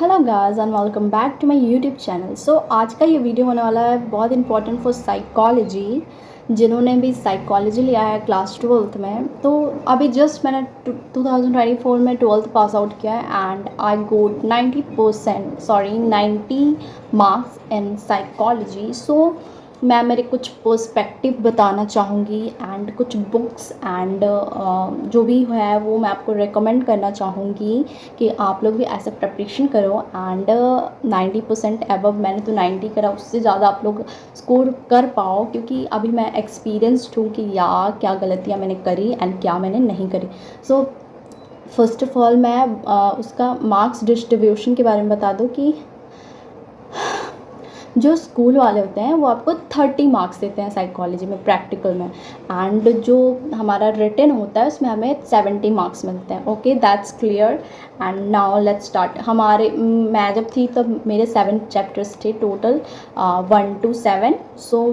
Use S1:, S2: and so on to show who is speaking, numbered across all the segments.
S1: Hello guys and welcome back to my YouTube channel. So आज का ये video होने वाला है बहुत इंपॉर्टेंट फॉर साइकोलॉजी। जिन्होंने भी साइकोलॉजी लिया है क्लास 12th में, तो अभी जस्ट मैंने 2024 में 12th पास आउट किया है and I got 90 marks in psychology. So मैं मेरे कुछ पर्सपेक्टिव बताना चाहूँगी एंड कुछ बुक्स एंड जो भी है वो मैं आपको रेकमेंड करना चाहूँगी कि आप लोग भी ऐसे प्रिपरेशन करो एंड 90% एबव। मैंने तो 90 करा, उससे ज़्यादा आप लोग स्कोर कर पाओ, क्योंकि अभी मैं एक्सपीरियंस्ड हूँ कि क्या गलतियाँ मैंने करी एंड क्या मैंने नहीं करी। सो फर्स्ट ऑफ ऑल मैं उसका मार्क्स डिस्ट्रीब्यूशन के बारे में बता दूँ कि जो स्कूल वाले होते हैं वो आपको 30 मार्क्स देते हैं साइकोलॉजी में प्रैक्टिकल में, एंड जो हमारा रिटन होता है उसमें हमें 70 मार्क्स मिलते हैं। Okay, that's clear and now let's start. मैं जब थी तब मेरे 7 चैप्टर्स थे टोटल, 1 to 7। सो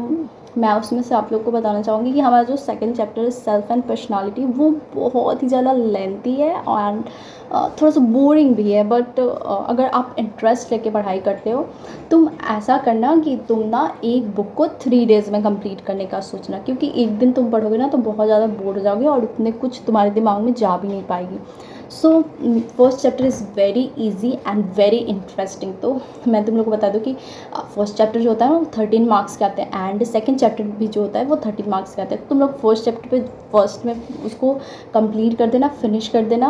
S1: मैं उसमें से आप लोग को बताना चाहूँगी कि हमारा जो सेकंड चैप्टर है सेल्फ एंड पर्सनालिटी, वो बहुत ही ज़्यादा लेंथी है और थोड़ा सा बोरिंग भी है। बट अगर आप इंटरेस्ट लेके पढ़ाई करते हो, तुम ऐसा करना कि तुम ना एक बुक को 3 डेज़ में कंप्लीट करने का सोचना, क्योंकि एक दिन तुम पढ़ोगे ना तो बहुत ज़्यादा बोर हो जाओगे और उतने कुछ तुम्हारे दिमाग में जा भी नहीं पाएगी। So first chapter is very easy and very interesting. तो मैं तुम लोग को बता दूँ कि फर्स्ट चैप्टर जो होता है ना वो 13 मार्क्स के आते हैं एंड सेकंड चैप्टर भी जो होता है वो 13 मार्क्स के आते हैं। तो तुम लोग फर्स्ट चैप्टर पे फर्स्ट में उसको कंप्लीट कर देना, फिनिश कर देना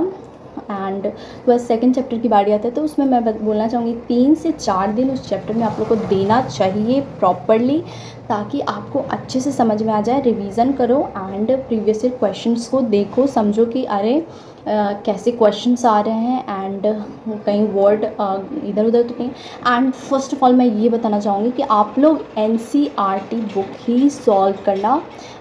S1: एंड बस सेकंड चैप्टर की बारी आता है। तो उसमें मैं बोलना चाहूँगी 3 से 4 दिन उस चैप्टर में आप लोग को देना चाहिए प्रॉपरली, ताकि आपको अच्छे से समझ में आ जाए। रिवीजन करो एंड प्रीवियस ईयर क्वेश्चंस को देखो, समझो कि अरे कैसे क्वेश्चंस आ रहे हैं एंड कहीं वर्ड इधर उधर तो नहीं। एंड फर्स्ट ऑफ ऑल मैं ये बताना चाहूँगी कि आप लोग NCERT बुक ही सॉल्व करना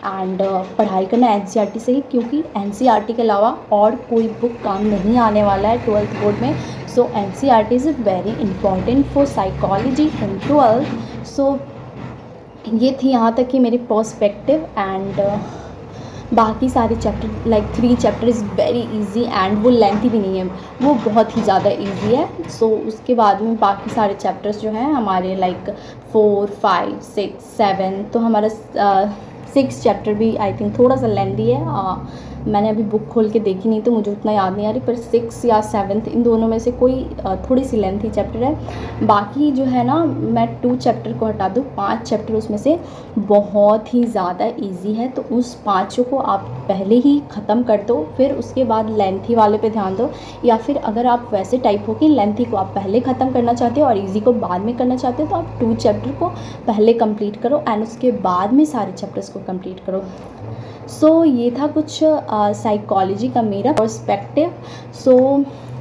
S1: एंड पढ़ाई करना NCERT से ही, क्योंकि NCERT के अलावा और कोई बुक काम नहीं आने वाला है 12th बोर्ड में। सो NCERT is very important for psychology in 12th। सो ये थी यहाँ तक कि मेरी पर्सपेक्टिव एंड बाकी सारे chapter like 3 chapter is very easy and वो लेंथी भी नहीं है, वो बहुत ही ज़्यादा इजी है। सो उसके बाद में बाकी सारे चैप्टर्स जो हैं हमारे लाइक 4, 5, 6, 7, तो हमारा 6 चैप्टर भी आई थिंक थोड़ा सा लेंथी है। मैंने अभी बुक खोल के देखी नहीं तो मुझे उतना याद नहीं आ रही, पर 6 या 7 इन दोनों में से कोई थोड़ी सी लेंथी चैप्टर है। बाकी जो है ना, मैं 2 चैप्टर को हटा दूँ, 5 चैप्टर उसमें से बहुत ही ज़्यादा इजी है। तो उस 5 को आप पहले ही ख़त्म कर दो, फिर उसके बाद लेंथी वाले पे ध्यान दो। या फिर अगर आप वैसे टाइप हो कि लेंथी को आप पहले ख़त्म करना चाहते हो और ईजी को बाद में करना चाहते हो, तो आप 2 चैप्टर को पहले कंप्लीट करो एंड उसके बाद में सारे चैप्टर्स को कंप्लीट करो। सो ये था कुछ साइकोलॉजी का मेरा पर्सपेक्टिव। सो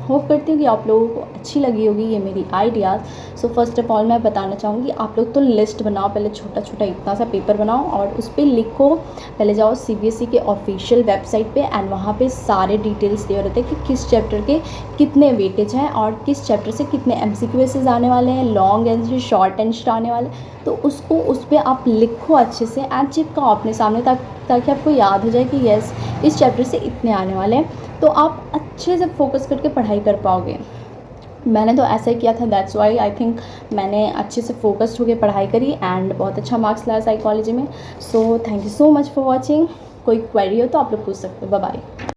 S1: होप करती हूँ कि आप लोगों को अच्छी लगी होगी ये मेरी ideas. So first of all मैं बताना चाहूँगी, आप लोग तो लिस्ट बनाओ, पहले छोटा छोटा इतना सा पेपर बनाओ और उस पर लिखो। पहले जाओ CBSE के ऑफिशियल वेबसाइट पे एंड वहाँ पे सारे डिटेल्स दिए रहते हैं कि किस चैप्टर के कितने वेटेज हैं और किस चैप्टर से कितने MCQ आने वाले हैं, लॉन्ग आंसर, शॉर्ट आंसर आने वाले। तो उसको उस पर आप लिखो अच्छे से एंड चिपकाओ अपने सामने, ताकि आपको याद हो जाए कि यस इस चैप्टर से इतने आने वाले हैं, तो आप अच्छे से फोकस करके पढ़ाई कर पाओगे। मैंने तो ऐसा ही किया था, दैट्स वाई आई थिंक मैंने अच्छे से फोकस्ड होकर पढ़ाई करी एंड बहुत अच्छा मार्क्स लाया साइकोलॉजी में। So thank you so much for watching. कोई क्वेरी हो तो आप लोग पूछ सकते हो। Bye bye.